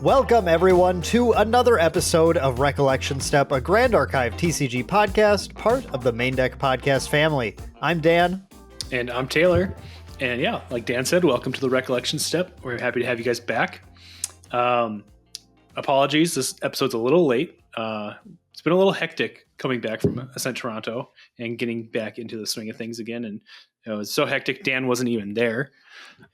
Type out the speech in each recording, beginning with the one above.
Welcome, everyone, to another episode of Recollection Step, a Grand Archive TCG podcast, part of the Maindeck podcast family. I'm Dan. And I'm Taylor. And yeah, like Dan said, welcome to the Recollection Step. We're happy to have you guys back. Apologies, this episode's a little late. It's been a little hectic coming back from Ascent Toronto and getting back into the swing of things again. And it was so hectic, Dan wasn't even there.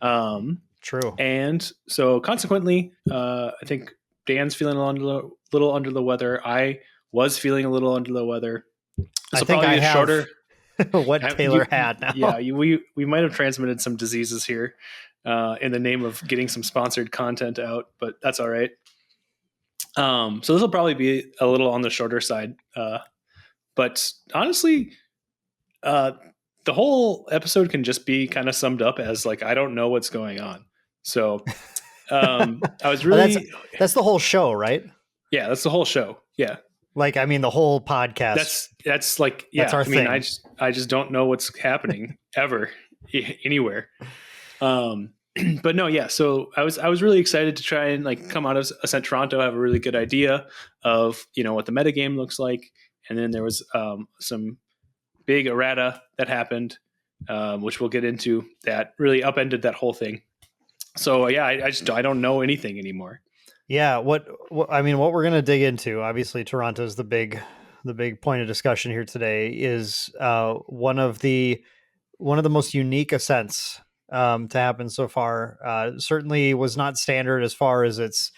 True. And so consequently, I think Dan's feeling a little under the weather. I was feeling a little under the weather. I think I have shorter what Taylor had now. Yeah, we might have transmitted some diseases here in the name of getting some sponsored content out, but that's all right. So this will probably be a little on the shorter side. But honestly, the whole episode can just be kind of summed up as like, I don't know what's going on. So I was really... that's the whole show, right? Yeah, that's the whole show. Yeah. Like, I mean, the whole podcast. That's like, yeah, that's our thing. I just don't know what's happening ever anywhere. But no, yeah. So I was really excited to try and like come out of Ascent Toronto, have a really good idea of, what the metagame looks like. And then there was some big errata that happened, which we'll get into, that really upended that whole thing. So yeah, I don't know anything anymore. Yeah, what we're going to dig into, obviously Toronto's the big point of discussion here today, is one of the most unique ascents to happen so far. Certainly was not standard as far as its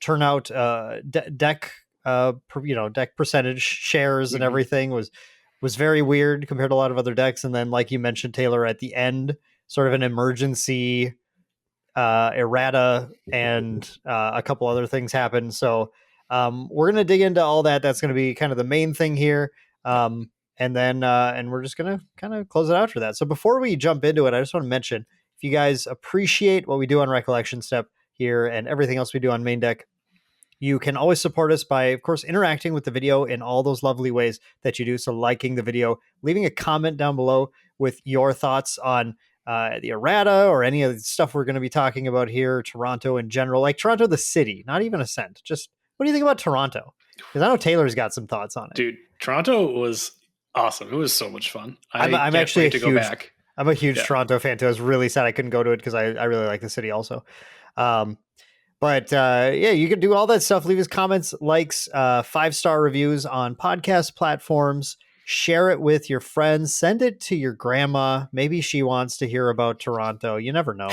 turnout, deck deck percentage shares and everything was very weird compared to a lot of other decks. And then, like you mentioned, Taylor, at the end, sort of an emergency errata and a couple other things happen. So we're going to dig into all that. That's going to be kind of the main thing here. And then we're just going to kind of close it out for that. So before we jump into it, I just want to mention, if you guys appreciate what we do on Recollection Step here and everything else we do on Maindeck, you can always support us by, of course, interacting with the video in all those lovely ways that you do. So liking the video, leaving a comment down below with your thoughts on the errata or any of the stuff we're going to be talking about here, Toronto in general, like Toronto, the city, not even Ascent. Just what do you think about Toronto? Because I know Taylor's got some thoughts on it. Dude, Toronto was awesome. It was so much fun. I'm actually go back. I'm a huge Toronto fan too. I was really sad I couldn't go to it because I really like the city also. But you can do all that stuff. Leave us comments, likes, 5-star reviews on podcast platforms. Share it with your friends. Send it to your grandma. Maybe she wants to hear about Toronto. You never know.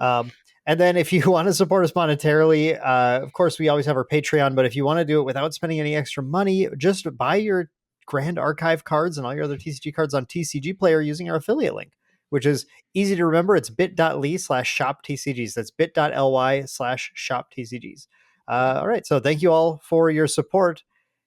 And then if you want to support us monetarily, of course, we always have our Patreon. But if you want to do it without spending any extra money, just buy your Grand Archive cards and all your other TCG cards on TCG Player using our affiliate link, which is easy to remember. It's bit.ly/shoptcgs. That's bit.ly/shoptcgs. All right. So thank you all for your support.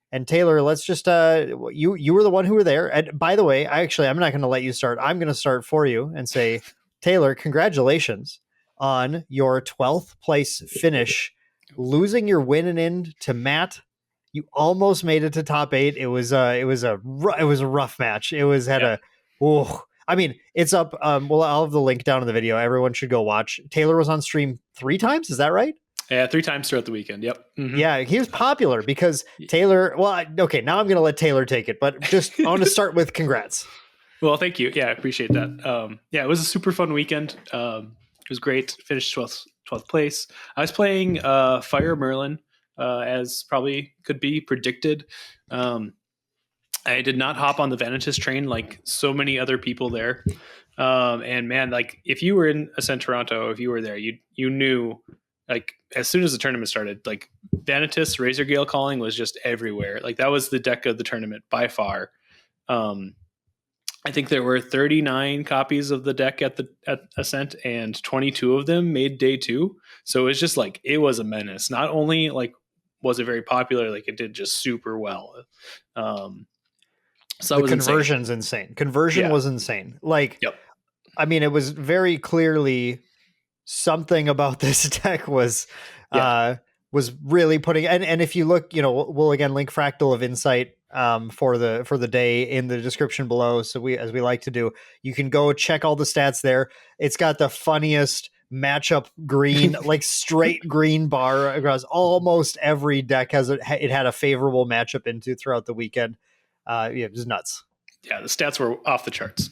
And Taylor, let's just, you were the one who were there. And by the way, I'm not going to let you start. I'm going to start for you and say, Taylor, congratulations on your 12th place finish, losing your win and end to Matt. You almost made it to top 8. It was a rough match. It's up. I'll have the link down in the video. Everyone should go watch. Taylor was on stream 3 times. Is that right? Yeah, 3 times throughout the weekend. Yep. Mm-hmm. Yeah, he was popular because Taylor. Well, okay, now I'm going to let Taylor take it, but just I want to start with congrats. Well, thank you. Yeah, I appreciate that. It was a super fun weekend. It was great. Finished 12th place. I was playing Fire Merlin, as probably could be predicted. I did not hop on the Vanitas train like so many other people there. And man, like if you were in Ascent Toronto, if you were there, you knew. Like as soon as the tournament started, like Vanitas, Razorgale Calling was just everywhere. Like that was the deck of the tournament by far. I think there were 39 copies of the deck at Ascent, and 22 of them made day 2. So it was just like it was a menace. Not only like was it very popular, like it did just super well. So the conversion's insane. Conversion was insane. Like, yep. I mean, it was very clearly something about this deck Yeah. was really putting, and if you look, we'll again link Fractal of Insight for the day in the description below. So as we like to do, you can go check all the stats there. It's got the funniest matchup green, like straight green bar across almost every deck. It had a favorable matchup into throughout the weekend. Yeah, it was nuts. Yeah, the stats were off the charts.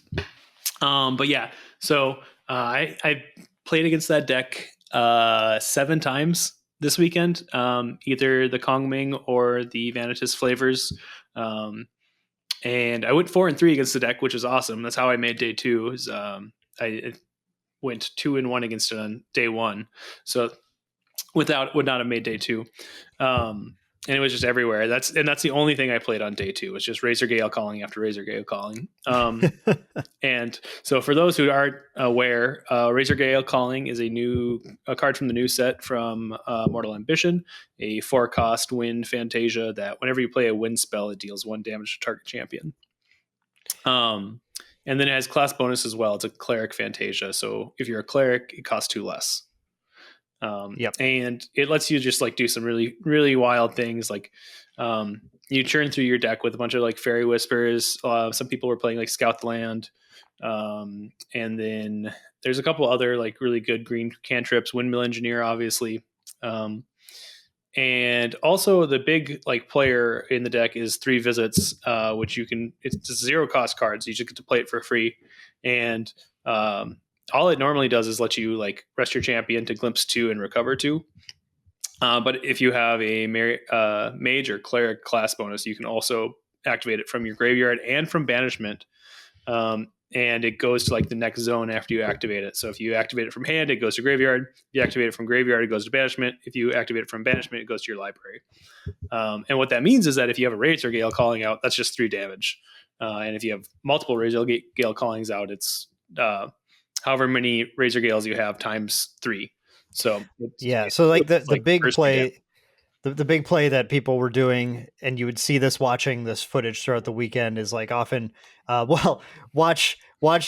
But yeah, so I played against that deck 7 times this weekend, either the Kongming or the Vanitas flavors. And I went 4-3 against the deck, which is awesome. That's how I made day 2. I went 2-1 against it on day 1. So would not have made day 2. And it was just everywhere. That's the only thing I played on day 2 was just Razorgale Calling after Razorgale Calling. And so for those who aren't aware, Razorgale Calling is a card from the new set from Mortal Ambition, a 4-cost wind Fantasia that whenever you play a wind spell, it deals 1 damage to target champion. And then it has class bonus as well. It's a cleric Fantasia. So if you're a cleric, it costs 2 less. And it lets you just like do some really, really wild things. Like you churn through your deck with a bunch of like Fairy Whispers. Some people were playing like Scout the Land. And then there's a couple other like really good green cantrips, Windmill Engineer, obviously. And also the big like player in the deck is 3 Visits, which it's 0-cost cards. You just get to play it for free. And all it normally does is let you like rest your champion to glimpse 2 and recover 2. But if you have a mage or cleric class bonus, you can also activate it from your graveyard and from banishment. And it goes to like the next zone after you activate it. So if you activate it from hand, it goes to graveyard. If you activate it from graveyard, it goes to banishment. If you activate it from banishment, it goes to your library. And what that means is that if you have a Razorgale Calling out, that's just 3 damage. And if you have multiple Razorgale Callings out, it's however many Razorgales you have times 3. So so like the big play, the big play that people were doing, and you would see this watching this footage throughout the weekend, is like often, watch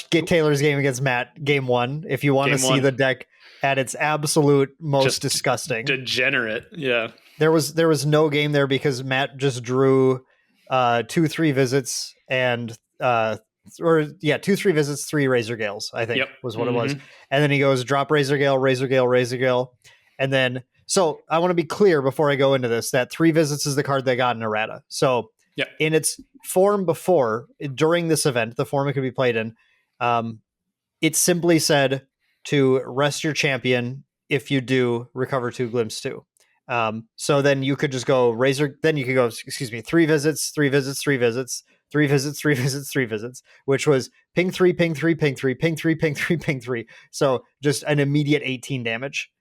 Taylor's game against Matt, game 1, if you want to see the deck at its absolute most just disgusting, degenerate. Yeah, there was no game there because Matt just drew 2-3 visits and 2-3 visits, 3 Razorgales, I think was what it was. And then he goes drop Razorgale. And then, so I want to be clear before I go into this, that 3 Visits is the card they got in Errata. So in its form before, during this event, the form it could be played in, it simply said to rest your champion. If you do, recover 2, glimpse 2. So then you could just go 3 visits, 3 visits, 3 visits, 3 visits, 3 visits, 3 visits, which was ping 3, ping 3, ping 3, ping 3, ping 3, ping 3. So just an immediate 18 damage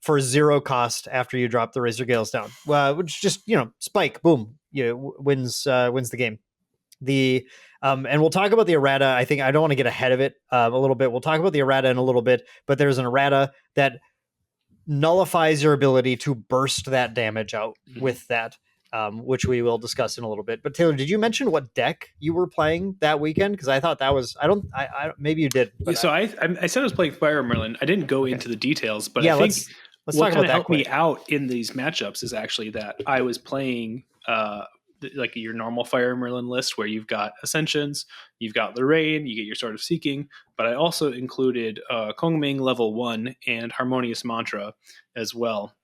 for 0 cost after you drop the Razorgales down, which just, spike, boom, wins the game. And we'll talk about the Errata. I think I don't want to get ahead of it a little bit. We'll talk about the Errata in a little bit, but there's an Errata that nullifies your ability to burst that damage out with that, which we will discuss in a little bit. But Taylor, did you mention what deck you were playing that weekend? Because I thought that was, I maybe you did. So I said I was playing Fire Merlin. I didn't go into the details, but I think let's what talk kind of about helped me out in these matchups is actually that I was playing like your normal Fire Merlin list where you've got Ascensions, you've got Lorraine, you get your Sword of Seeking, but I also included Kongming level 1 and Harmonious Mantra as well.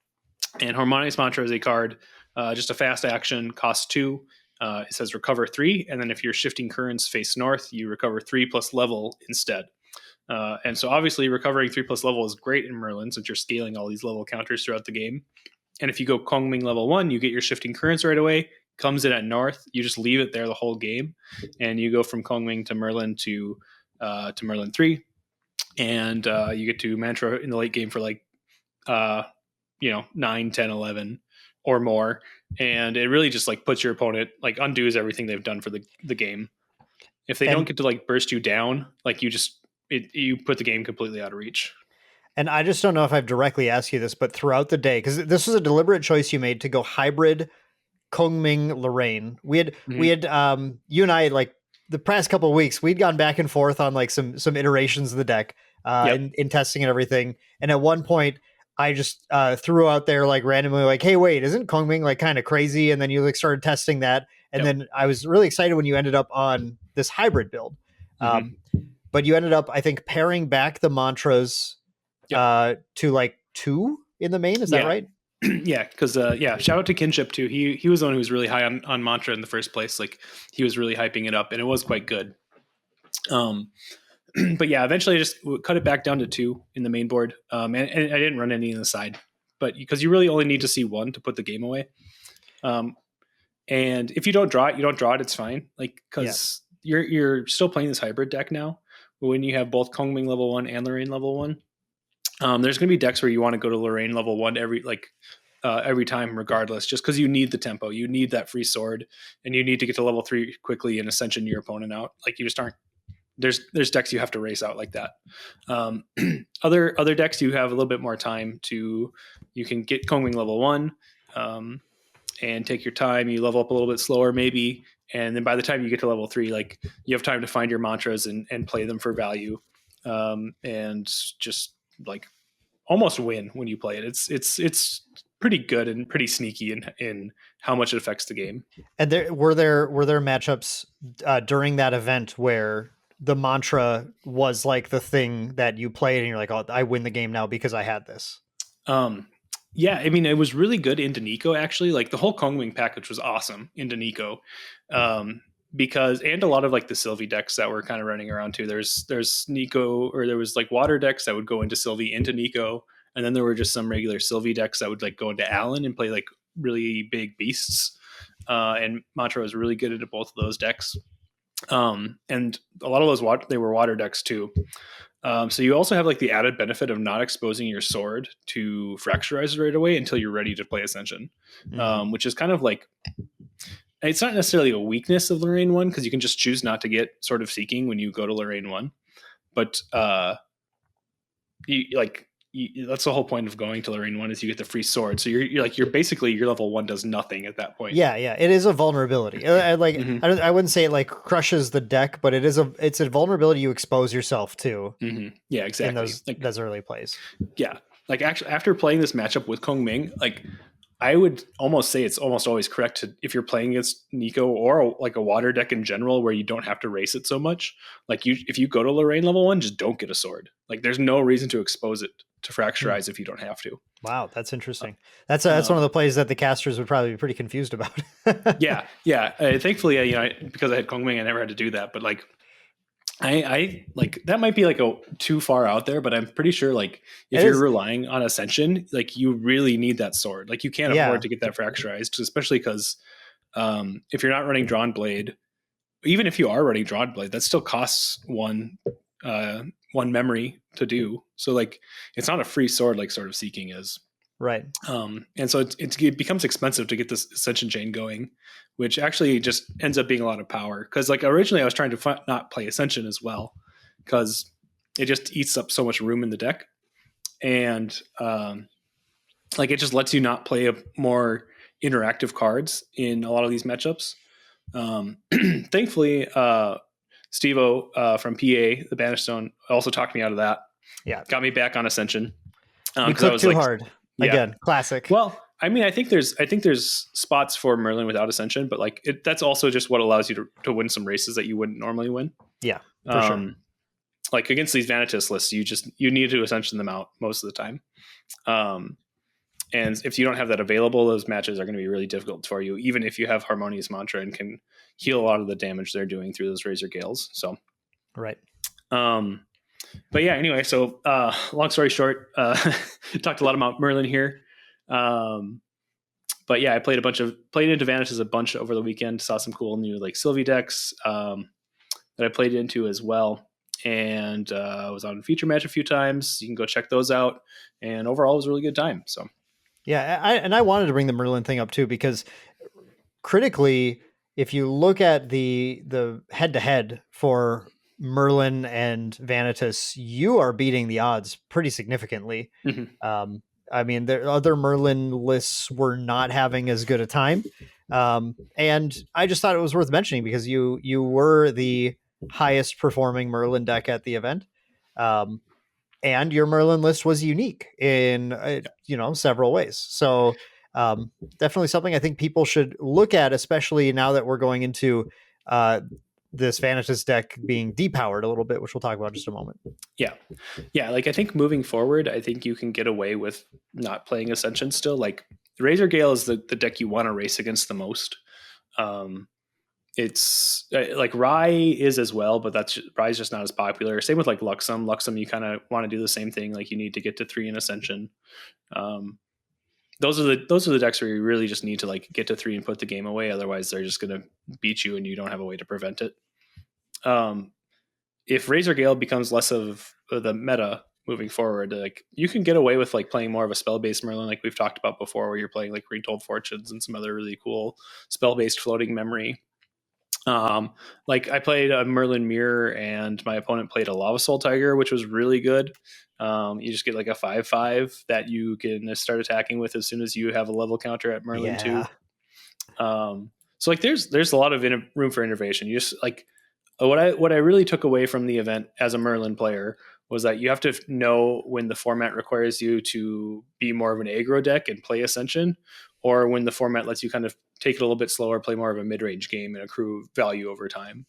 And Harmonious Mantra is a card, just a fast action, costs 2. It says recover 3, and then if your shifting currents face north, you recover 3 plus level instead. And so obviously recovering 3 plus level is great in Merlin since you're scaling all these level counters throughout the game. And if you go Kongming level 1, you get your shifting currents right away, comes in at north, you just leave it there the whole game, and you go from Kongming to Merlin to Merlin 3, and you get to Mantra in the late game for like 9, 10, 11 or more, and it really just like puts your opponent, like undoes everything they've done for the game. If they don't get to like burst you down, like you put the game completely out of reach. And I just don't know if I've directly asked you this, but throughout the day, because this was a deliberate choice you made to go hybrid Kongming Lorraine. We had you and I, like, the past couple of weeks, we'd gone back and forth on like some iterations of the deck Yep. in testing and everything. And at one point, I just threw out there like randomly, like, "Hey, wait, isn't Kongming like kind of crazy?" And then you like started testing that, and Yep. then I was really excited when you ended up on this hybrid build. Mm-hmm. But you ended up, I think, paring back the mantras Yep. to like 2 in the main. Is that Yeah. right? Yeah, because shout out to Kinship too. He was the one who was really high on Mantra in the first place. Like he was really hyping it up, and it was quite good. But yeah, eventually I just cut it back down to 2 in the main board, and I didn't run any in the side, but because you really only need to see 1 to put the game away. And if you don't draw it, you don't draw it. It's fine, like because you're still playing this hybrid deck now. When you have both Kongming level 1 and Lorraine level 1, there's going to be decks where you want to go to Lorraine level 1 every time, regardless, just because you need the tempo, you need that free sword, and you need to get to level 3 quickly and Ascension your opponent out. Like you just aren't. There's decks you have to race out like that. Other decks you have a little bit more time to. You can get Kongming level 1, and take your time. You level up a little bit slower, maybe, and then by the time you get to level 3, like you have time to find your mantras and play them for value, and just like almost win when you play it. It's pretty good and pretty sneaky in how much it affects the game. And were there matchups during that event where the mantra was like the thing that you played and you're like, "Oh, I win the game now because I had this." Yeah, I mean, it was really good into Nico, actually. Like the whole Kongming package was awesome into Nico. Because and a lot of like the Sylvie decks that were kind of running around too. There's Nico, or there was like water decks that would go into Sylvie into Nico, and then there were just some regular Sylvie decks that would like go into Alan and play like really big beasts. And Mantra was really good into both of those decks. And a lot of those they were water decks too. So you also have like the added benefit of not exposing your sword to fracturizers right away until you're ready to play Ascension, which is kind of like, it's not necessarily a weakness of Lorraine 1 because you can just choose not to get Sword of Seeking when you go to Lorraine 1. But that's the whole point of going to Lorraine 1 is you get the free sword. So you're basically your level 1 does nothing at that point. Yeah, it is a vulnerability. I wouldn't say it like crushes the deck, but it's a vulnerability you expose yourself to. Mm-hmm. Yeah, exactly. In those early plays. Yeah, like actually after playing this matchup with Kongming, like I would almost say it's almost always correct to, if you're playing against Nico or like a water deck in general where you don't have to race it so much, like if you go to Lorraine level 1, just don't get a sword. Like there's no reason to expose it to fracturize if you don't have to. Wow, that's interesting. That's one of the plays that the casters would probably be pretty confused about. Yeah. Thankfully, because I had Kongming, I never had to do that. But like, I like that might be like too far out there, but I'm pretty sure like if you're relying on Ascension, like you really need that sword. Like you can't afford to get that fracturized, especially because if you're not running Drawn Blade, even if you are running Drawn Blade, that still costs one memory to do. So like it's not a free sword like Sword of Seeking is. Right. And so it becomes expensive to get this Ascension chain going, which actually just ends up being a lot of power. Because like originally I was trying to not play Ascension as well, because it just eats up so much room in the deck. And like it just lets you not play more interactive cards in a lot of these matchups. Thankfully, Steve-O from PA, the Banishstone, also talked me out of that. Yeah. Got me back on Ascension. You clicked too hard. Again, classic. Well, I mean, I think there's spots for Merlin without Ascension, but like that's also just what allows you to win some races that you wouldn't normally win. Yeah, for sure. Like against these Vanitas lists, you need to Ascension them out most of the time. And if you don't have that available, those matches are going to be really difficult for you, even if you have Harmonious Mantra and can heal a lot of the damage they're doing through those Razorgales. So, right. But yeah, anyway, so long story short, talked a lot about Merlin here. But yeah, I played into Vanitas a bunch over the weekend, saw some cool new like Sylvie decks that I played into as well. And was on Feature Match a few times. You can go check those out. And overall, it was a really good time. So yeah, I wanted to bring the Merlin thing up too, because critically, if you look at the head-to-head for Merlin and Vanitas, you are beating the odds pretty significantly. Mm-hmm. I mean, the other Merlin lists were not having as good a time. And I just thought it was worth mentioning because you were the highest performing Merlin deck at the event. And your Merlin list was unique in several ways. So definitely something I think people should look at, especially now that we're going into this Vanitas deck being depowered a little bit, which we'll talk about in just a moment. Yeah. Like I think moving forward, I think you can get away with not playing Ascension still. Like Razorgale is the deck you want to race against the most. It's like Rye is as well, but Rye's just not as popular. Same with like Luxem. Luxem, you kind of want to do the same thing. Like you need to get to 3 in Ascension. Those are the decks where you really just need to like get to 3 and put the game away. Otherwise, they're just going to beat you, and you don't have a way to prevent it. If Razorgale becomes less of the meta moving forward, like you can get away with like playing more of a spell-based Merlin, like we've talked about before, where you're playing like Retold Fortunes and some other really cool spell-based floating memory. Like I played a Merlin Mirror, and my opponent played a Lava Soul Tiger, which was really good. You just get like a 5/5 that you can start attacking with as soon as you have a level counter at Merlin 2. So like there's a lot of room for innovation. You just like what I really took away from the event as a Merlin player was that you have to know when the format requires you to be more of an aggro deck and play Ascension, or when the format lets you kind of take it a little bit slower, play more of a mid-range game and accrue value over time.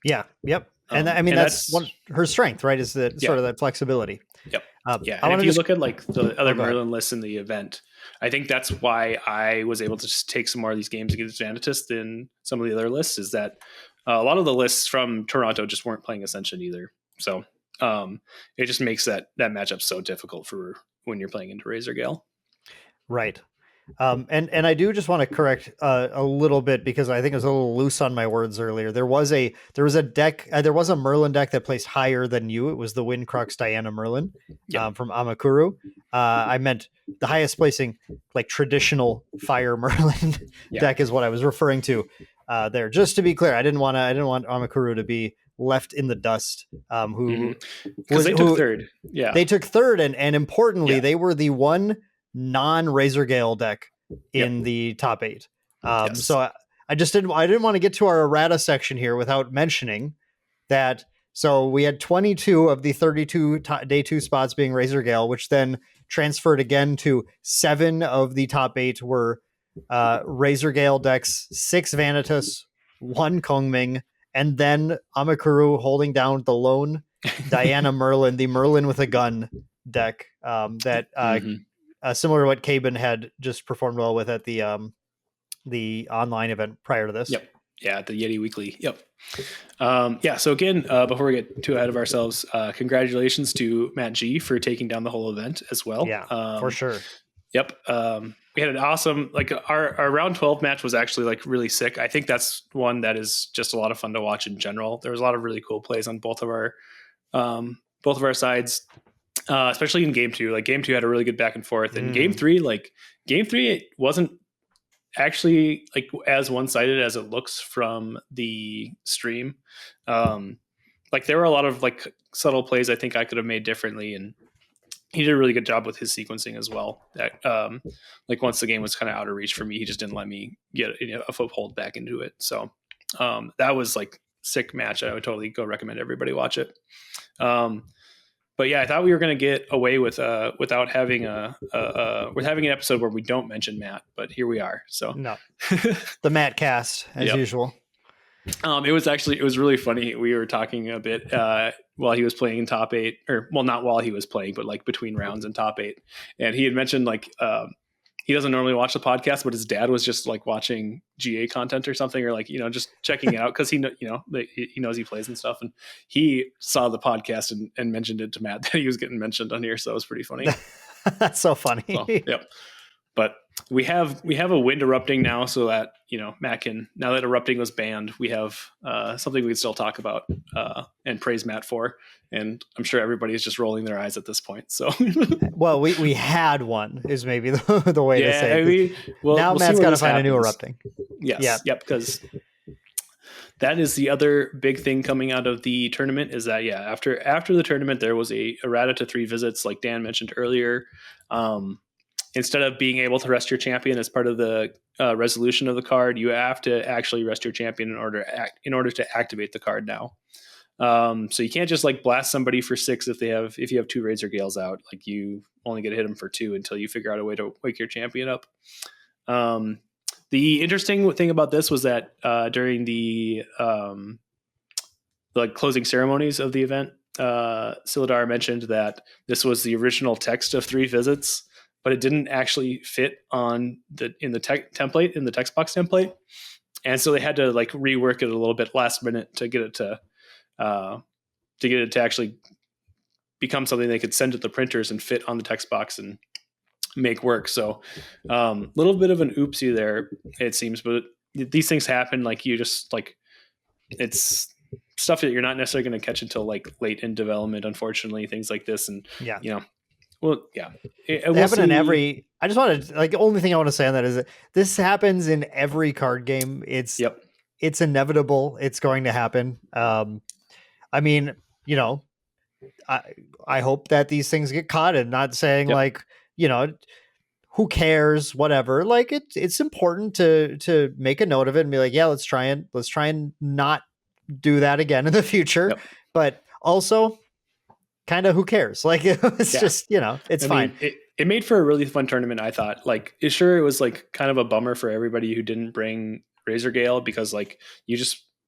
Yeah. Yep. And I mean, that's one, her strength, right? Is that sort of that flexibility. Yep. And if you look at like the other Merlin lists in the event, I think that's why I was able to just take some more of these games against Vanitas than some of the other lists, is that a lot of the lists from Toronto just weren't playing Ascension either. So it just makes that matchup so difficult for when you're playing into Razorgale. Right. And I do just want to correct a little bit, because I think I was a little loose on my words earlier. There was a Merlin deck that placed higher than you. It was the Windcrux Diana Merlin from Amakuru. I meant the highest placing, like traditional Fire Merlin deck is what I was referring to there. Just to be clear, I didn't want Amakuru to be left in the dust. Because they took third. Yeah, they took third, and importantly, they were the one non-Razorgale deck in the top 8. So I didn't want to get to our errata section here without mentioning that. So we had 22 of the 32 day 2 spots being Razorgale, which then transferred again to 7 of the top 8 were Razorgale decks, 6 Vanitas, 1 Kongming, and then Amakuru holding down the lone Diana Merlin, the Merlin with a gun deck similar to what Caben had just performed well with at the online event prior to this. Yep. Yeah, the Yeti Weekly. Yep. So again, before we get too ahead of ourselves, congratulations to Matt G for taking down the whole event as well. Yeah, for sure. Yep. We had an awesome, like our round 12 match was actually like really sick. I think that's one that is just a lot of fun to watch in general. There was a lot of really cool plays on both of our sides. Especially in game 2, like game 2 had a really good back and forth, and game 3, it wasn't actually like as one-sided as it looks from the stream. Like there were a lot of like subtle plays I think I could have made differently, and he did a really good job with his sequencing as well. That like once the game was kind of out of reach for me, he just didn't let me get a foothold back into it. So that was like sick match. I would totally go recommend everybody watch it. But yeah, I thought we were going to get away with without having with having an episode where we don't mention Matt, but here we are. So no, the Matt cast as usual. It was really funny. We were talking a bit while he was playing in top 8, or well, not while he was playing, but like between rounds in top 8, and he had mentioned like he doesn't normally watch the podcast, but his dad was just like watching GA content or something, or like, just checking it out because he knows he plays and stuff. And he saw the podcast and mentioned it to Matt that he was getting mentioned on here. So it was pretty funny. That's so funny. So, yep. But we have a wind erupting now, so that, Matt can, now that erupting was banned, we have something we can still talk about and praise Matt for. And I'm sure everybody is just rolling their eyes at this point. So, well, we had one is maybe the way to say it. Now we'll Matt's got to find a new erupting. Yes. Yeah. Yep. Because that is the other big thing coming out of the tournament, is that after the tournament there was a errata to 3 visits, like Dan mentioned earlier. instead of being able to rest your champion as part of the resolution of the card, you have to actually rest your champion in order to activate the card now. So you can't just like blast somebody for 6 if you have 2 Razorgales out. Like you only get to hit them for 2 until you figure out a way to wake your champion up. The interesting thing about this was that during the closing ceremonies of the event, Silidar mentioned that this was the original text of 3 visits, but it didn't actually fit in the template, in the text box template, and so they had to like rework it a little bit last minute to get it to actually become something they could send to the printers and fit on the text box and make work. So little bit of an oopsie there, it seems, but these things happen. Like you just like, it's stuff that you're not necessarily going to catch until like late in development, unfortunately, things like this. And well, yeah, it happen in every. I just wanted like the only thing I want to say on that is that this happens in every card game. It's inevitable. It's going to happen. I mean, I hope that these things get caught, and not saying like, who cares, whatever. Like it's important to make a note of it and be like, yeah, let's try and not do that again in the future. But also kind of who cares? Like it's just, it's fine. It made for a really fun tournament, I thought. Like it was like kind of a bummer for everybody who didn't bring Razorgale, because like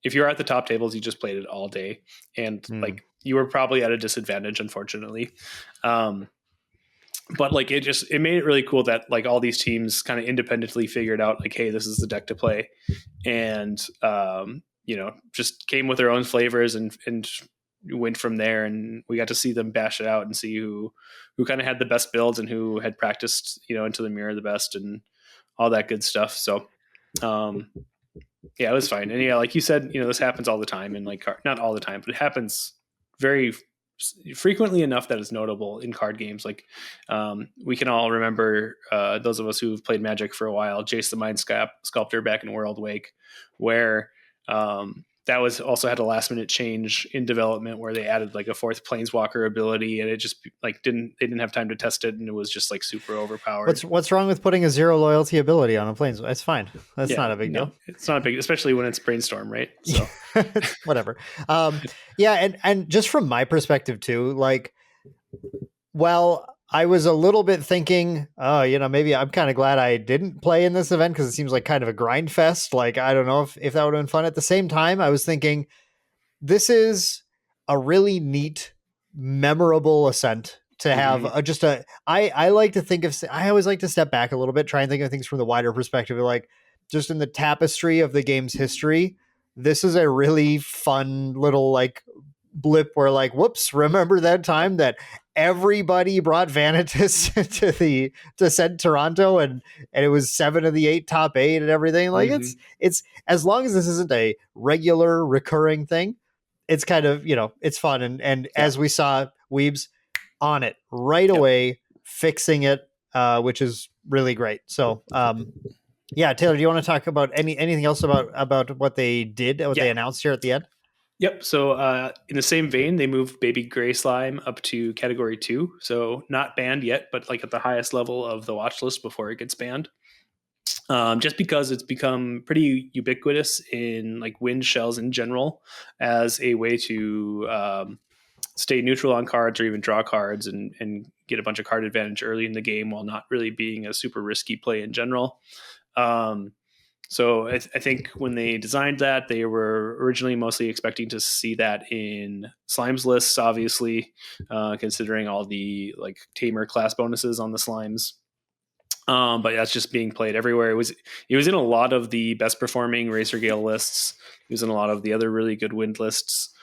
if you were at the top tables, you just played it all day, and like you were probably at a disadvantage, unfortunately. But like it made it really cool that like all these teams kind of independently figured out like, hey, this is the deck to play, and just came with their own flavors and went from there. And we got to see them bash it out and see who kind of had the best builds and who had practiced into the mirror the best and all that good stuff. So it was fine. And like you said, this happens all the time, and like not all the time, but it happens very frequently enough that it's notable in card games. Like we can all remember, those of us who've played Magic for a while, Jace the Mind Sculptor back in World Wake, where that was also had a last minute change in development where they added like a 4th Planeswalker ability, and it just like they didn't have time to test it, and it was just like super overpowered. What's wrong with putting a 0 loyalty ability on a Planeswalker? It's fine. That's not a big deal. It's not a big, especially when it's Brainstorm, right? So whatever. And just from my perspective too, like, well, I was a little bit thinking, maybe I'm kind of glad I didn't play in this event, because it seems like kind of a grind fest. Like, I don't know if that would have been fun. At the same time, I was thinking this is a really neat, memorable Ascent to have I like to think of, I always like to step back a little bit, try and think of things from the wider perspective of like, just in the tapestry of the game's history, this is a really fun little like blip where like, whoops, remember that time that everybody brought Vanitas to Ascent Toronto, and it was 7 of the 8 top 8 and everything. Like it's as long as this isn't a regular recurring thing, it's kind of, it's fun. And as we saw, Weebs on it right away, fixing it, which is really great. So Taylor, do you want to talk about anything else about what they did, what they announced here at the end? Yep. So in the same vein, they moved Baby Gray Slime up to Category 2. So not banned yet, but like at the highest level of the watch list before it gets banned. Just because it's become pretty ubiquitous in like wind shells in general as a way to stay neutral on cards or even draw cards and get a bunch of card advantage early in the game while not really being a super risky play in general. So I think when they designed that, they were originally mostly expecting to see that in Slimes lists, obviously, considering all the like Tamer class bonuses on the Slimes. But that's just being played everywhere. It was in a lot of the best performing Razorgale lists. It was in a lot of the other really good wind lists.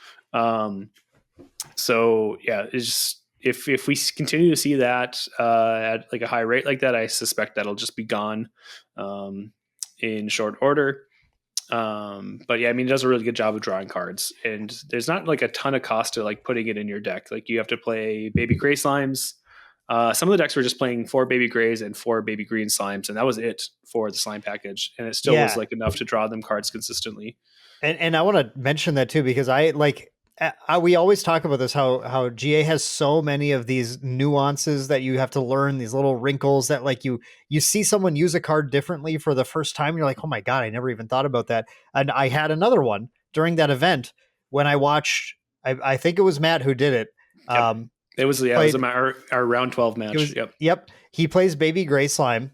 So yeah, it's just, if we continue to see that at like a high rate like that, I suspect that'll just be gone in short order. But yeah, I mean, it does a really good job of drawing cards, and there's not like a ton of cost to like putting it in your deck. Like you have to play Baby Gray Slimes. Some of the decks were just playing 4 Baby Grays and 4 Baby Green Slimes, and that was it for the slime package. And it still was like enough to draw them cards consistently. And I want to mention that too, because I like, We always talk about this, how GA has so many of these nuances that you have to learn, these little wrinkles that like you see someone use a card differently for the first time, you're like, oh my god, I never even thought about that. And I had another one during that event when I watched, I think it was Matt who did it. Yep. um It was Played, our round 12 it match. was, Yep. yep, he plays Baby Gray Slime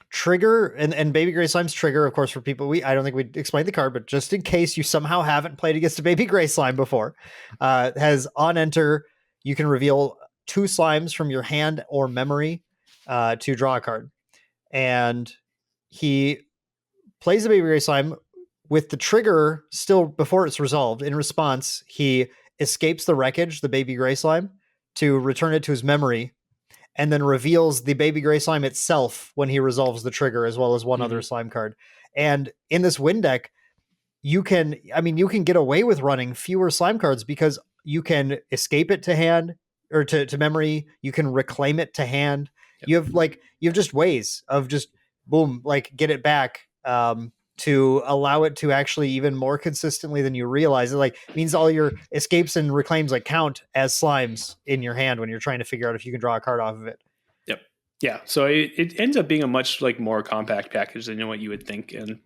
trigger, and Baby Gray Slime's trigger, of course, for people, I don't think we explained the card, but just in case you somehow haven't played against a Baby Gray Slime before, has on enter, you can reveal 2 slimes from your hand or memory to draw a card. And he plays the Baby Gray Slime with the trigger still before it's resolved. In response, he escapes the wreckage, the Baby Gray Slime, to return it to his memory, and then reveals the Baby Gray Slime itself when he resolves the trigger, as well as one other slime card. And in this win deck, you can get away with running fewer slime cards because you can escape it to hand, or to memory. You can reclaim it to hand. Yep. You have just ways of just boom, like get it back, to allow it to actually even more consistently than you realize. It like means all your escapes and reclaims like count as slimes in your hand when you're trying to figure out if you can draw a card off of it. Yep. Yeah. So it ends up being a much like more compact package than what you would think. And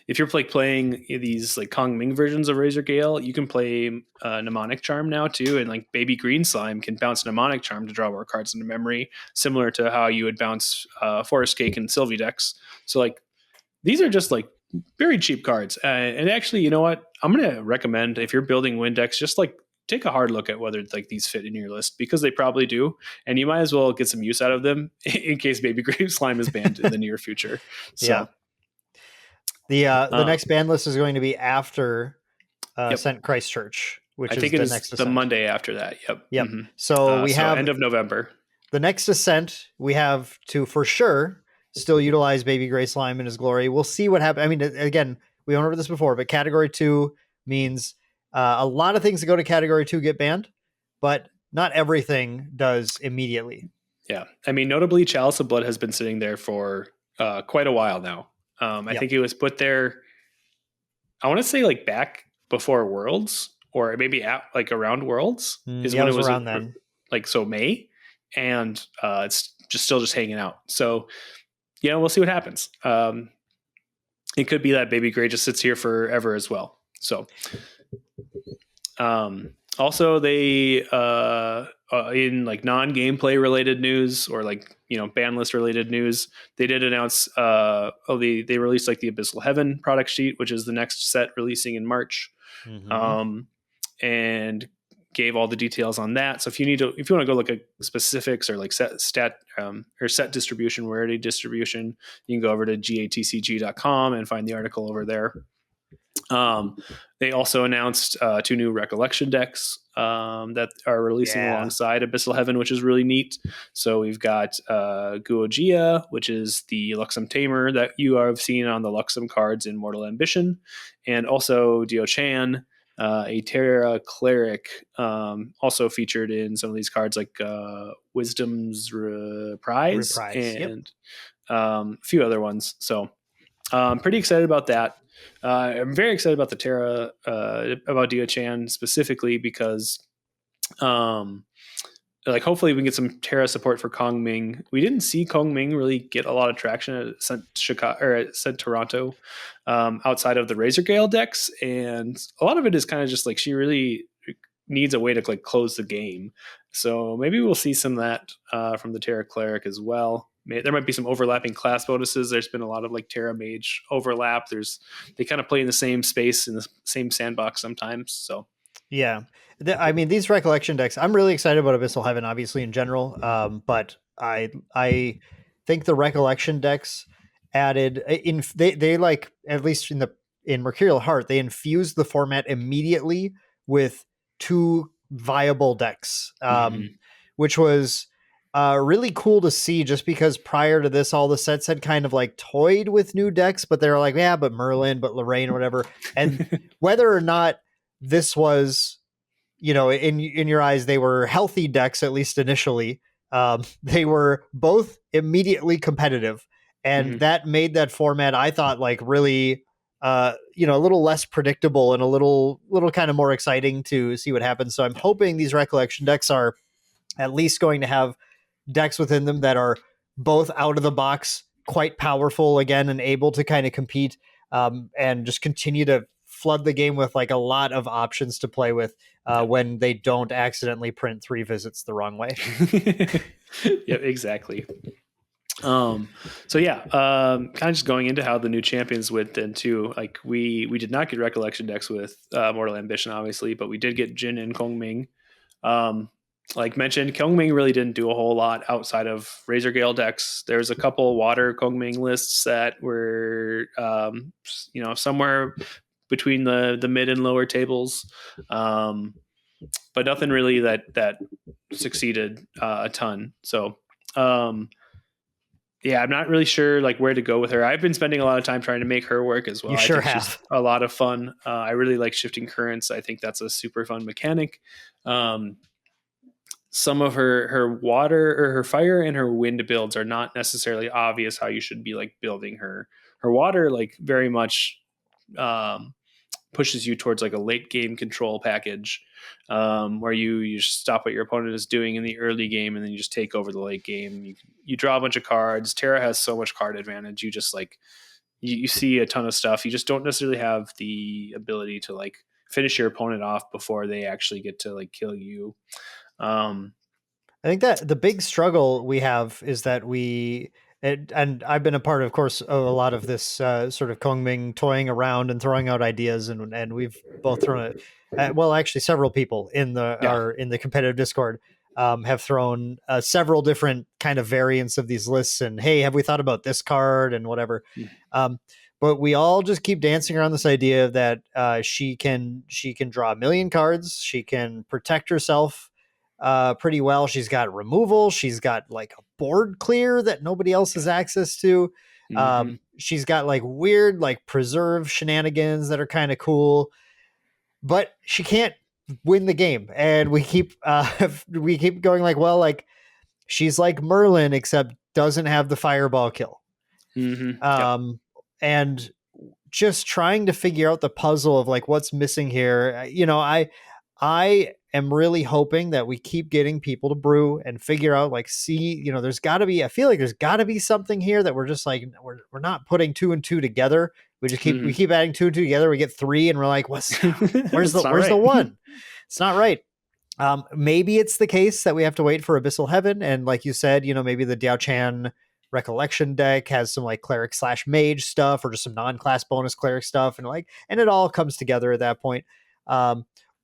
if you're like playing these like Kongming versions of Razorgale, you can play Mnemonic Charm now too, and like Baby Green Slime can bounce Mnemonic Charm to draw more cards into memory, similar to how you would bounce Forest Cake and Sylvie decks. So like these are just like very cheap cards. And actually, you know what? I'm going to recommend if you're building win decks, just like take a hard look at whether like these fit in your list, because they probably do. And you might as well get some use out of them in case Baby Grave Slime is banned in the near future. So yeah. The next ban list is going to be after Ascent Christchurch, which I think is it is the Monday after that. Yep. Mm-hmm. So we have end of November. The next Ascent, we have to for sure still utilize Baby Gray Slime in his glory. We'll see what happens. I mean, again, we went over this before, but Category 2 means a lot of things that go to Category 2 get banned, but not everything does immediately. Yeah. I mean, notably, Chalice of Blood has been sitting there for quite a while now. I think it was put there, I want to say like back before Worlds, or maybe at like around Worlds is when it was around then. Like, so May, and it's just still just hanging out. So, we'll see what happens. It could be that Baby Gray just sits here forever as well. So, also they in like non-gameplay related news, or like ban list related news, they did announce they released like the Abyssal Heaven product sheet, which is the next set releasing in March. And gave all the details on that. So if you want to go look at specifics or like set distribution, rarity distribution, you can go over to GATCG.com and find the article over there. They also announced 2 new Recollection decks that are releasing alongside Abyssal Heaven, which is really neat. So we've got Guogia, which is the Luxem Tamer that you have seen on the Luxem cards in Mortal Ambition, and also Dio Chan, a Terra Cleric, also featured in some of these cards like Wisdom's Reprise and a few other ones. So I'm pretty excited about that. I'm very excited about the Terra, about Dio Chan specifically, because like hopefully we can get some Terra support for Kongming. We didn't see Kongming really get a lot of traction at Ascent Toronto, outside of the Razorgale decks, and a lot of it is kind of just like she really needs a way to like close the game. So maybe we'll see some of that from the Terra Cleric as well. There might be some overlapping class bonuses. There's been a lot of like Terra Mage overlap. They kind of play in the same space in the same sandbox sometimes. So yeah. I mean, these Recollection decks, I'm really excited about Abyssal Heaven, obviously, in general. But I think the Recollection decks added they like, at least in Mercurial Heart, they infused the format immediately with 2 viable decks, which was really cool to see, just because prior to this, all the sets had kind of like toyed with new decks, but they were like, yeah, but Merlin, but Lorraine, or whatever. And whether or not this was, in your eyes, they were healthy decks, at least initially, they were both immediately competitive. And that made that format, I thought, like really a little less predictable and a little kind of more exciting to see what happens. So I'm hoping these Recollection decks are at least going to have decks within them that are both out of the box, quite powerful again, and able to kind of compete, and just continue to flood the game with like a lot of options to play with when they don't accidentally print 3 visits the wrong way. Yeah, exactly. So yeah, kind of just going into how the new champions went then too. Like we did not get Recollection decks with Mortal Ambition, obviously, but we did get Jin and Kongming. Like mentioned, Kongming really didn't do a whole lot outside of Razorgale decks. There's a couple water Kongming lists that were, somewhere between the mid and lower tables, but nothing really that succeeded a ton. So. Yeah, I'm not really sure like where to go with her. I've been spending a lot of time trying to make her work as well. You sure I think have. she's a lot of fun. I really like shifting currents. I think that's a super fun mechanic. Some of her water or her fire and her wind builds are not necessarily obvious how you should be like building her. Her water like very much pushes you towards like a late game control package, where you stop what your opponent is doing in the early game and then you just take over the late game. You draw a bunch of cards. Terra has so much card advantage. You just like you see a ton of stuff. You just don't necessarily have the ability to like finish your opponent off before they actually get to like kill you. I think that the big struggle we have is that and I've been a part, of course, of a lot of this sort of Kongming toying around and throwing out ideas, and we've both thrown it. Well, actually, several people in the competitive Discord have thrown several different kind of variants of these lists, and hey, have we thought about this card and whatever. But we all just keep dancing around this idea that she can draw a million cards, she can protect herself pretty well. She's got removal. She's got like a board clear that nobody else has access to. She's got like weird, like preserve shenanigans that are kind of cool, but she can't win the game. And we keep going like, well, like she's like Merlin, except doesn't have the fireball kill. And just trying to figure out the puzzle of like what's missing here. I am really hoping that we keep getting people to brew and figure out like, there's got to be, I feel like there's got to be something here that we're just like, we're not putting 2 and 2 together. We just keep, we keep adding 2 and 2 together. We get 3 and we're like, where's the one? It's not right. Maybe it's the case that we have to wait for Abyssal Heaven. And like you said, maybe the Diao Chan Recollection deck has some like cleric / mage stuff or just some non-class bonus cleric stuff. And it all comes together at that point.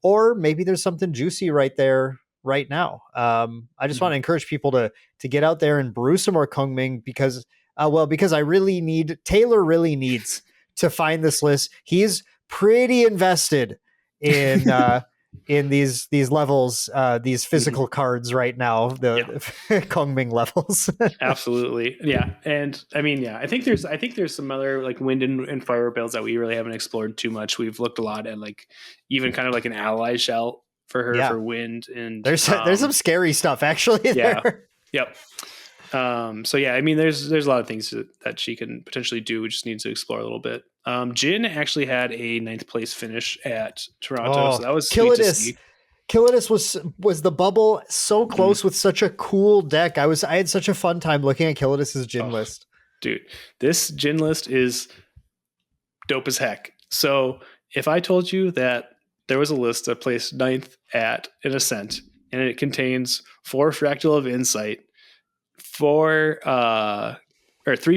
Or maybe there's something juicy right there right now. I just want to encourage people to get out there and brew some more Kongming because Taylor really needs to find this list. He's pretty invested in these levels, these physical cards right now, the Kongming levels. Absolutely. Yeah. And I mean, yeah, I think there's some other like wind and fire builds that we really haven't explored too much. We've looked a lot at like even kind of like an ally shell for her for wind, and there's some scary stuff actually there. Yep. So yeah, I mean, there's a lot of things that she can potentially do. We just need to explore a little bit. Jin actually had a 9th place finish at Toronto, so that was sweet to see. Killidus was the bubble so close with such a cool deck. I had such a fun time looking at Killidus's Jin list. Dude, this Jin list is dope as heck. So if I told you that there was a list that placed 9th at an Ascent and it contains 4 Fractal of Insight, 3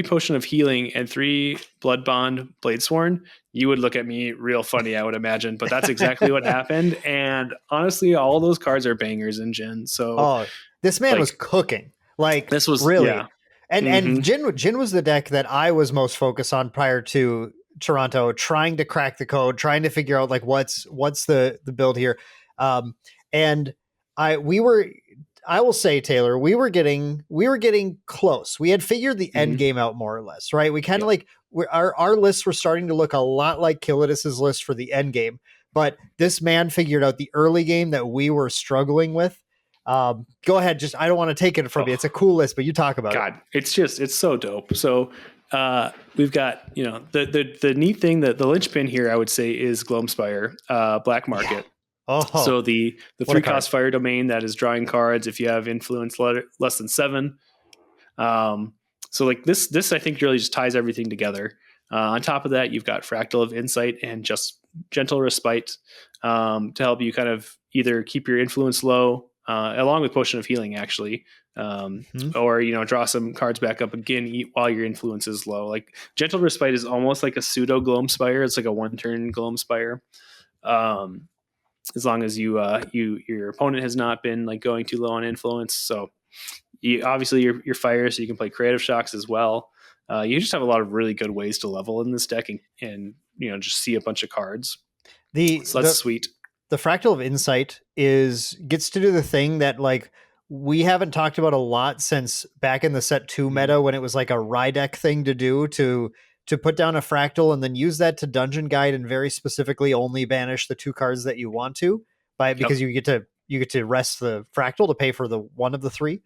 Potion of Healing, and 3 Blood Bond Bladesworn, you would look at me real funny, I would imagine. But that's exactly what happened. And honestly, all those cards are bangers in Jin. So this man was cooking. Like this was really. Yeah. And Jin was the deck that I was most focused on prior to Toronto, trying to crack the code, trying to figure out like what's the build here. And I will say, Taylor, we were getting close. We had figured the end game out more or less, right? We kind of our lists were starting to look a lot like Killidus's list for the end game, but this man figured out the early game that we were struggling with. Go ahead. I don't want to take it from you. It's a cool list, but you talk about it. It's so dope. So We've got, the neat thing, that the linchpin here, I would say, is Gloamspire, Black Yeah. Market. Oh, So the what a 3 cost card. fire domain that is drawing cards if you have influence less than 7. Um, so like this I think really just ties everything together. On top of that, you've got Fractal of Insight and just Gentle Respite, to help you kind of either keep your influence low, along with Potion of Healing, actually, Hmm. or draw some cards back up again while your influence is low. Like Gentle Respite is almost like a pseudo Gloamspire. It's like a 1-turn Gloamspire. Um, as long as your opponent has not been like going too low on influence. So obviously you're fire, so you can play creative shocks as well. You just have a lot of really good ways to level in this deck, and just see a bunch of cards. The So that's the sweet. the Fractal of Insight is gets to do the thing that like we haven't talked about a lot since back in the set 2 meta, when it was like a Rydek thing to do, to put down a Fractal and then use that to dungeon guide and very specifically only banish the 2 cards that you want to, because Yep. you get to rest the Fractal to pay for the one of the 3.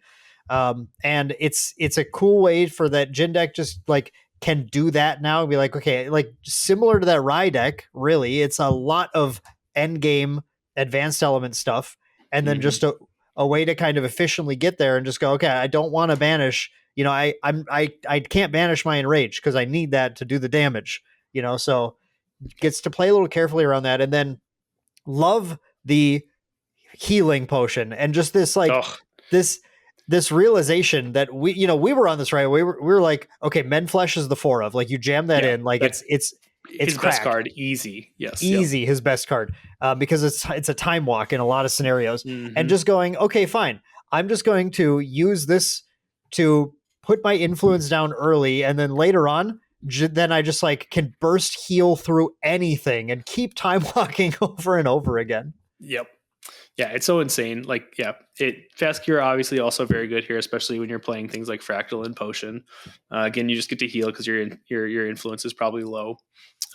And it's a cool way for that Jin deck just like can do that now and be like, okay, like similar to that Rye deck, really. It's a lot of end game advanced element stuff, and then Mm-hmm. just a way to kind of efficiently get there and just go, okay, I don't want to banish, I can't banish my enrage because I need that to do the damage, so gets to play a little carefully around that. And then love the healing potion and just this like Oh this this realization that we were on this, right. We were like, okay, men flesh is the 4 of, like, you jam that yeah, in, like that it's his best cracked, card, easy. Yes. Yep. easy, his best card, because it's a time walk in a lot of scenarios. And Mm-hmm. just going, okay, fine, I'm just going to use this to put my influence down early, and then later on, then I just like can burst heal through anything and keep time walking over and over again. Yep. Yeah, it's so insane. Like, yeah, fast cure obviously also very good here, especially when you're playing things like Fractal and Potion. Again, you just get to heal because your influence is probably low.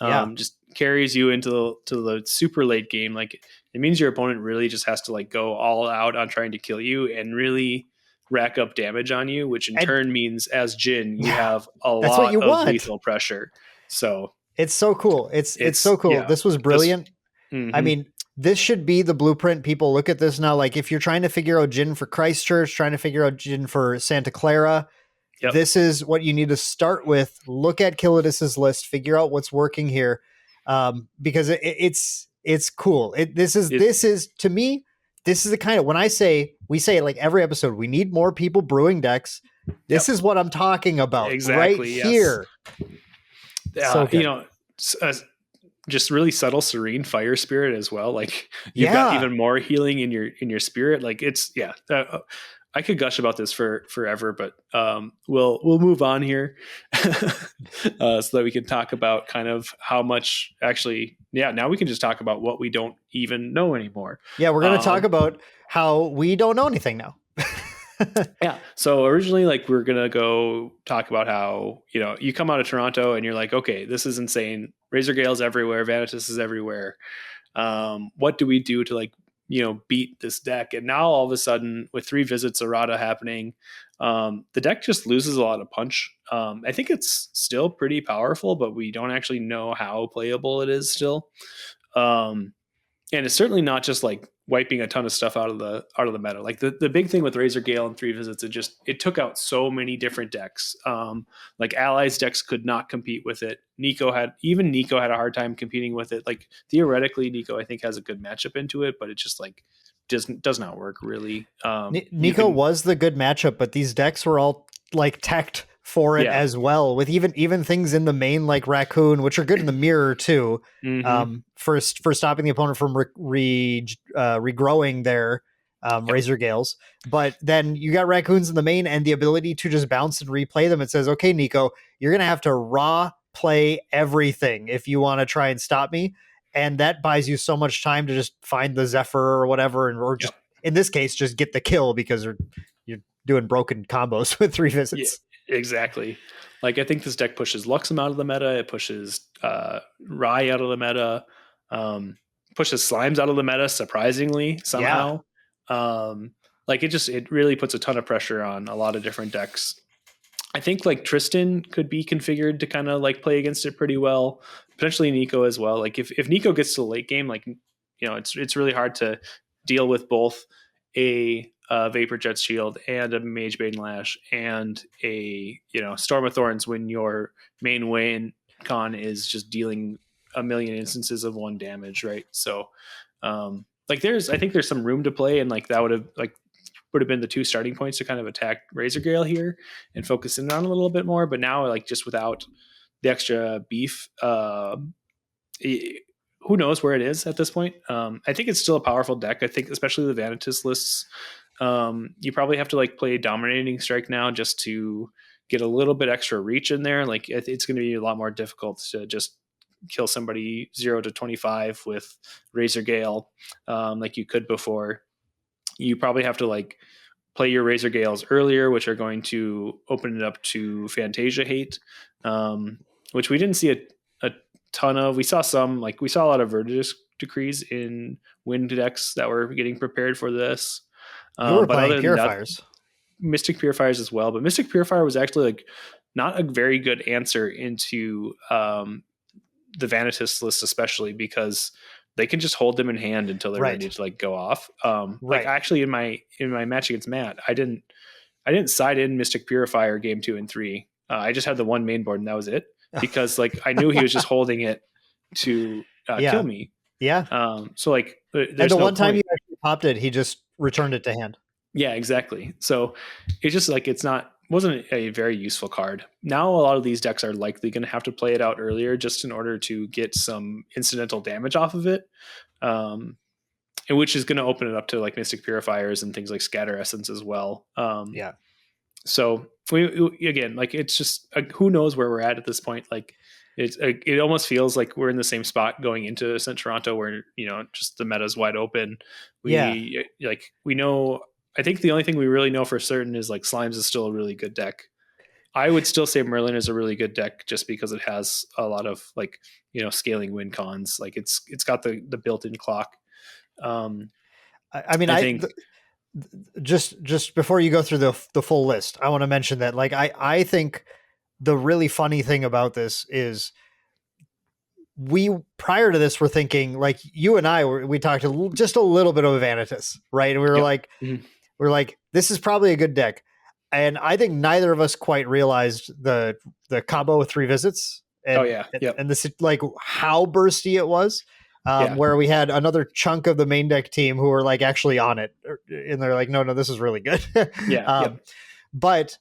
Yeah. Just carries you into the super late game. Like, it means your opponent really just has to like go all out on trying to kill you and really rack up damage on you, which in And turn means as Jin you yeah, have a that's what lot you of want. lethal pressure. So It's so cool. It's so cool. yeah, This was this. brilliant. I Mm-hmm. mean, this should be the blueprint. People look at this now. Like, if you're trying to figure out Jin for Christchurch, trying to figure out Jin for Santa Clara, Yep. this is what you need to start with. Look at Kilidus's list, figure out what's working here, because it's cool. It This is to me, this is the kind of, when we say like every episode, we need more people brewing decks. This Yep. is what I'm talking about right Exactly. Yes. here. So You good. know, just really subtle, serene fire spirit as well. Like, you've got Yeah. even more healing in your spirit. Like, it's yeah. I could gush about this for forever, but we'll move on here, so that we can talk about kind of how much actually. Yeah, now we can just talk about what we don't even know anymore. Yeah, we're going to talk Um, about how we don't know anything now. Yeah. So originally, like, we're gonna go talk about how you come out of Toronto and you're like, okay, this is insane. Razorgale's everywhere. Vanitas is everywhere. What do we do to like beat this deck? And now all of a sudden, with 3 visits, Errata happening, the deck just loses a lot of punch. I think it's still pretty powerful, but we don't actually know how playable it is still. Um, and it's certainly not just like wiping a ton of stuff out of the meta. Like, the big thing with Razorgale and 3 visits, it took out so many different decks. Like, allies decks could not compete with it. Nico had a hard time competing with it. Like, theoretically, Nico I think has a good matchup into it, but it just like does not work really. You Nico can was the good matchup, but these decks were all like teched for it yeah. as well, with even things in the main like Raccoon, which are good in the mirror too, Mm-hmm. for stopping the opponent from regrowing their Yep. Razor Gales. But then you got Raccoons in the main and the ability to just bounce and replay them. It says, okay, Nico, you're gonna have to raw play everything if you want to try and stop me. And that buys you so much time to just find the Zephyr or whatever, or just Yep. in this case, just get the kill because you're doing broken combos with 3 Yeah, visits. exactly. Like, I think this deck pushes Luxem out of the meta. It pushes Rye out of the meta. Pushes Slimes out of the meta, surprisingly, Yeah. somehow. Like, it really puts a ton of pressure on a lot of different decks. I think like Tristan could be configured to kind of like play against it pretty well. Potentially Nico as well. Like if Nico gets to the late game, like it's really hard to deal with both a Vapor Jet Shield and a Mage Bane Lash and a Storm of Thorns when your main win con is just dealing a million instances of one damage, right? So like I think there's some room to play, and like that would have been the two starting points to kind of attack Razorgale here and focus in on a little bit more. But now, like just without the extra beef, who knows where it is at this point? I think it's still a powerful deck. I think especially the Vanitas lists, you probably have to like play Dominating Strike now just to get a little bit extra reach in there. Like it's going to be a lot more difficult to just kill somebody 0 to 25 with Razorgale like you could before. You probably have to like play your Razorgales earlier, which are going to open it up to Fantasia hate, which we didn't see a ton of. We saw some, like we saw a lot of Vertigus decrees in wind decks that were getting prepared for this. You were But playing other than that, Purifiers. Mystic Purifiers as well. But Mystic Purifier was actually like not a very good answer into the Vanitas list, especially because they can just hold them in hand until they're ready Right. to like go off. Right. Like actually in my match against Matt, I didn't side in Mystic Purifier game 2 and 3. I just had the one main board and that was it, because like I knew he was just holding it to kill Yeah. me. Yeah. So like And there's the no one time you point. actually popped it, he just returned it to hand. Yeah, exactly. So it's just like wasn't a very useful card. Now a lot of these decks are likely going to have to play it out earlier just in order to get some incidental damage off of it, and which is going to open it up to like Mystic Purifiers and things like Scatter Essence as well. Yeah. So again, like it's just who knows where we're at this point. Like it almost feels like we're in the same spot going into Ascent Toronto, where just the meta's wide open. Yeah. We know. I think the only thing we really know for certain is like Slimes is still a really good deck. I would still say Merlin is a really good deck just because it has a lot of like scaling win cons. Like it's got the built-in clock. I mean, I think just before you go through the full list, I want to mention that like I think the really funny thing about this is we prior to this were thinking like you and we talked just a little bit of Vanitas, right? And we were yep. like Mhm. we're like this is probably a good deck. And I think neither of us quite realized the combo with 3 visits Oh yeah. Yep. and this like how bursty it was. Yeah. Where we had another chunk of the main deck team who were like actually on it, and they're like, no, this is really good. Yeah. Yep. But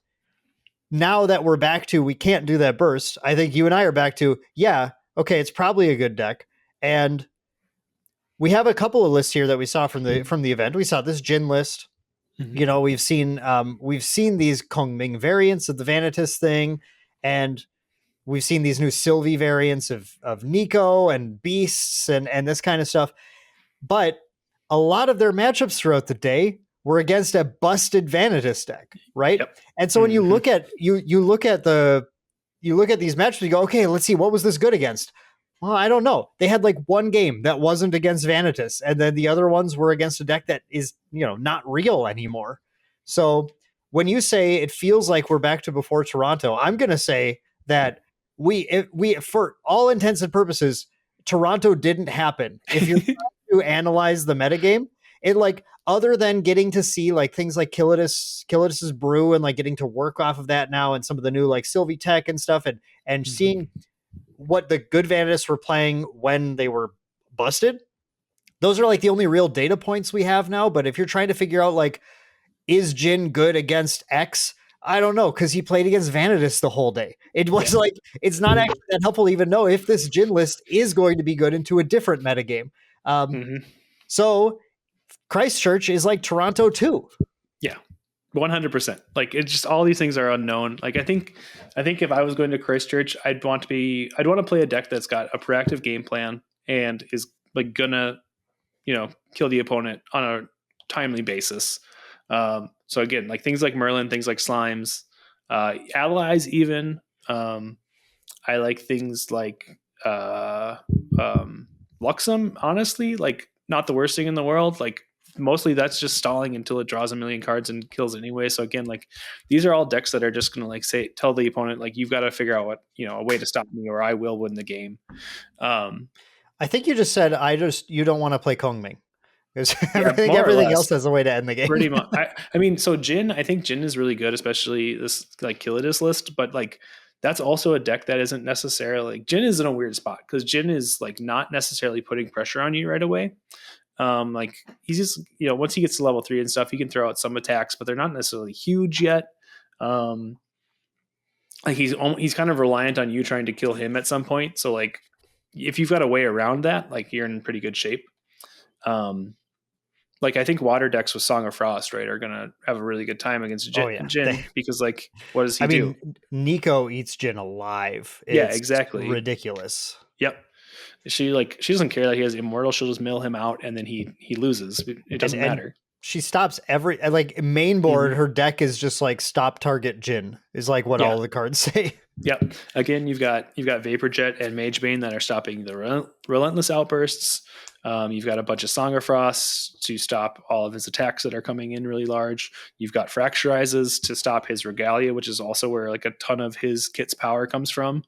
now that we're back to we can't do that burst, I think you and I are back to okay, it's probably a good deck, and we have a couple of lists here that we saw from the event. We saw this Jin list. Mm-hmm. We've seen these Kongming variants of the Vanitas thing, and we've seen these new Sylvie variants of Nico and Beasts and this kind of stuff. But a lot of their matchups throughout the day were against a busted Vanitas deck, right? Yep. And so when you look at you look at these matchups, you go, okay, let's see, what was this good against? Well, I don't know. They had like one game that wasn't against Vanitas, and then the other ones were against a deck that is, not real anymore. So when you say it feels like we're back to before Toronto, I'm going to say that we, for all intents and purposes, Toronto didn't happen. If you're trying to analyze the metagame, it like other than getting to see like things like Kilitus's brew and like getting to work off of that now and some of the new like Sylvie tech and stuff and seeing what the good Vanitas were playing when they were busted. Those are like the only real data points we have now. But if you're trying to figure out like, is Jin good against X? I don't know, because he played against Vanitas the whole day. It was like, it's not actually that helpful to even know if this Jin list is going to be good into a different metagame. So Christchurch is like Toronto too. Yeah. 100%. Like it's just all these things are unknown. Like I think if I was going to Christchurch, I'd want to play a deck that's got a proactive game plan and is like gonna, kill the opponent on a timely basis. So again, like things like Merlin, things like Slimes, allies even. I like things like Luxem, honestly, like not the worst thing in the world. Like mostly that's just stalling until it draws a million cards and kills anyway. So again, like these are all decks that are just going to like tell the opponent, like, you've got to figure out what, a way to stop me or I will win the game. I think you just said you don't want to play Kongming. Because Yeah, everything else has a way to end the game. Pretty much. I mean, so Jin, I think Jin is really good, especially this like Killidus list, but like that's also a deck that isn't necessarily like, Jin is in a weird spot because Jin is like not necessarily putting pressure on you right away. Like he's just, once he gets to level 3 and stuff, he can throw out some attacks, but they're not necessarily huge yet. Like he's kind of reliant on you trying to kill him at some point. So like if you've got a way around that, like you're in pretty good shape. Like I think water decks with Song of Frost, right, are gonna have a really good time against Jin because like what does he do? Nico eats Jin alive. It's exactly ridiculous. Yep. She doesn't care that he has immortal. She'll just mill him out and then he loses. It doesn't matter. She stops main board. Her deck is just like stop target Jin is like what all the cards say. Yep. Again, you've got Vapor Jet and Magebane that are stopping the relentless outbursts. You've got a bunch of Song of Frost to stop all of his attacks that are coming in really large. You've got Fracturizes to stop his Regalia, which is also where like a ton of his kit's power comes from.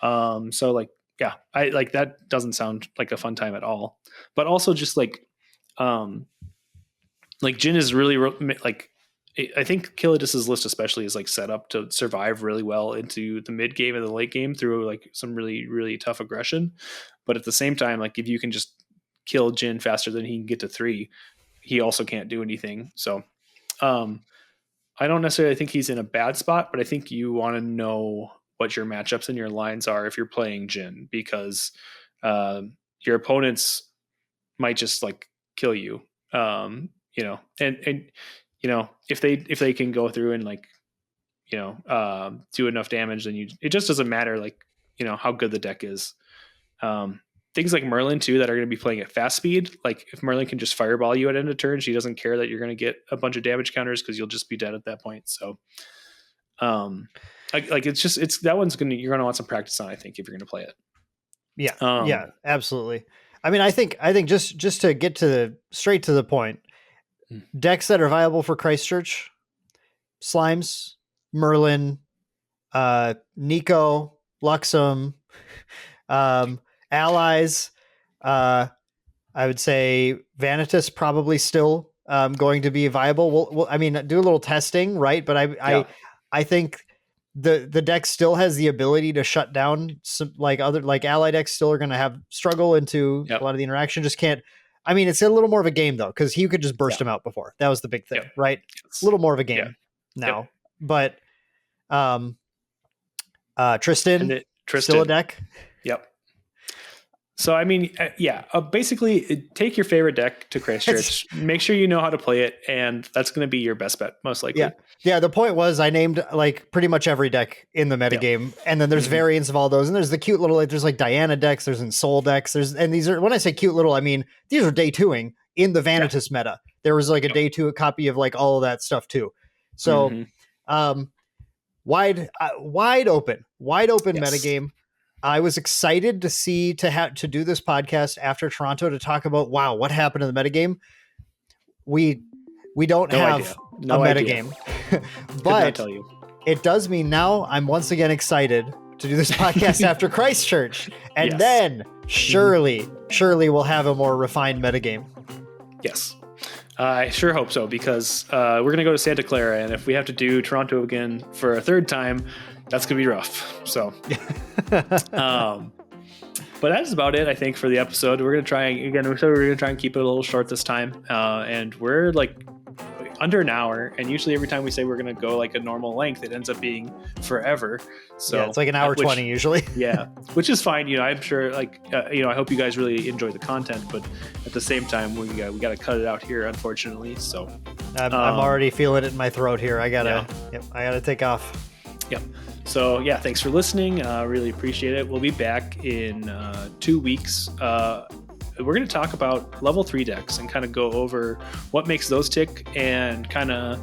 So like, yeah, I like that doesn't sound like a fun time at all. But also just like Jin is really like, I think Killidus's list especially is like set up to survive really well into the mid game and the late game through like some really, really tough aggression. But at the same time, like if you can just kill Jin faster than he can get to 3, he also can't do anything. So I don't necessarily think he's in a bad spot, but I think you want to know what your matchups and your lines are if you're playing Jin, because your opponents might just like kill you. And if they can go through and like, do enough damage, then it just doesn't matter like, how good the deck is. Things like Merlin too that are going to be playing at fast speed. Like if Merlin can just fireball you at end of turn, she doesn't care that you're going to get a bunch of damage counters because you'll just be dead at that point. So, it's that one's you're going to want some practice on, I think, if you're going to play it. Yeah. Yeah, absolutely. I mean, I think just to get straight to the point, decks that are viable for Christchurch: Slimes, Merlin, Nico, Luxem, Allies. I would say Vanitas probably still going to be viable. We'll I mean, do a little testing, right? But I think the deck still has the ability to shut down some ally decks still are going to have struggle into a lot of the interaction. Just can't. I mean, it's a little more of a game though, because he could just burst him out before. That was the big thing, right? It's a little more of a game now, but Tristan still a deck. Yep. So, I mean, basically take your favorite deck to Christchurch, make sure you know how to play it, and that's going to be your best bet, most likely. Yeah. The point was I named like pretty much every deck in the metagame, and then there's variants of all those, and there's the cute little, there's like Diana decks, there's Soul decks, and these are, when I say cute little, I mean, these are day 2ing in the Vanitas meta. There was like a day 2 copy of like all of that stuff too. So, wide open metagame. I was excited to to do this podcast after Toronto to talk about, what happened in the metagame. We don't have a metagame, but it does mean now I'm once again excited to do this podcast after Christchurch, and then surely we'll have a more refined metagame. Yes. I sure hope so, because we're going to go to Santa Clara, and if we have to do Toronto again for a 3rd time, that's going to be rough. So, but that's about it, I think, for the episode. We're going to try, again, we're going to try and keep it a little short this time. And we're like under an hour. And usually every time we say we're going to go like a normal length, it ends up being forever. So it's like an hour 20 usually. Which is fine. I'm sure I hope you guys really enjoy the content, but at the same time, we got to cut it out here, unfortunately. So I'm already feeling it in my throat here. I gotta take off. Yep. So thanks for listening. Really appreciate it. We'll be back in 2 weeks. We're going to talk about level 3 decks and kind of go over what makes those tick and kind of,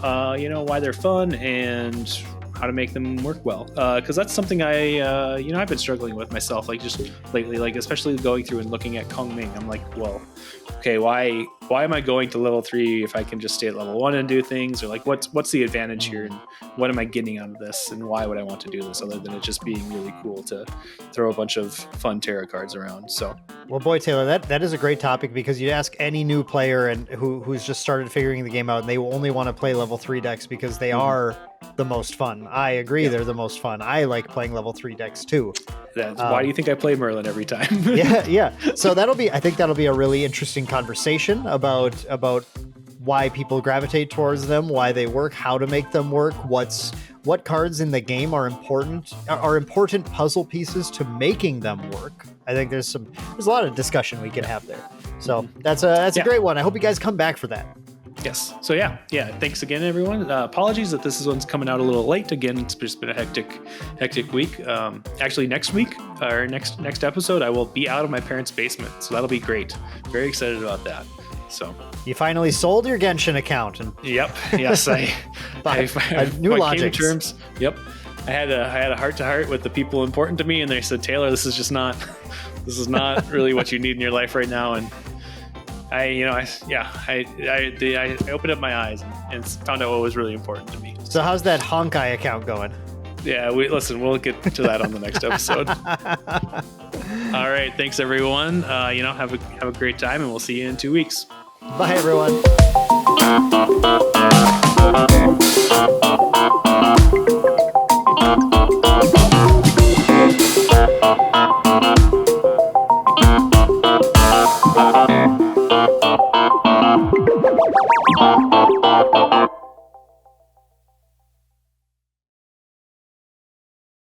why they're fun and how to make them work well. Because that's something I've been struggling with myself, like just lately, like especially going through and looking at Kongming. I'm like, well, okay, why why am I going to level 3 if I can just stay at level 1 and do things? Or like, what's the advantage here, and what am I getting out of this, and why would I want to do this other than it just being really cool to throw a bunch of fun tarot cards around? So, well, boy, Taylor, that is a great topic, because you ask any new player and who's just started figuring the game out, and they only want to play level 3 decks because they are the most fun. I agree, they're the most fun. I like playing level 3 decks too. That's why do you think I play Merlin every time? yeah. So I think that'll be a really interesting conversation about why people gravitate towards them, why they work, how to make them work, what cards in the game are important puzzle pieces to making them work. I think there's a lot of discussion we can have there. So that's a great one. I hope you guys come back for that. Yes. So yeah. Thanks again, everyone. Apologies that this one's coming out a little late. Again, it's just been a hectic week. Actually, next week, or next episode, I will be out of my parents' basement, so that'll be great. Very excited about that. So you finally sold your Genshin account, and yep. Yes, I new logic came to terms. Yep. I had a heart-to-heart with the people important to me, and they said, Taylor, this is not really what you need in your life right now, and I opened up my eyes and found out what was really important to me. So how's that Honkai account going? Yeah, we'll get to that on the next episode. All right, thanks everyone. Have a great time, and we'll see you in 2 weeks. Bye everyone.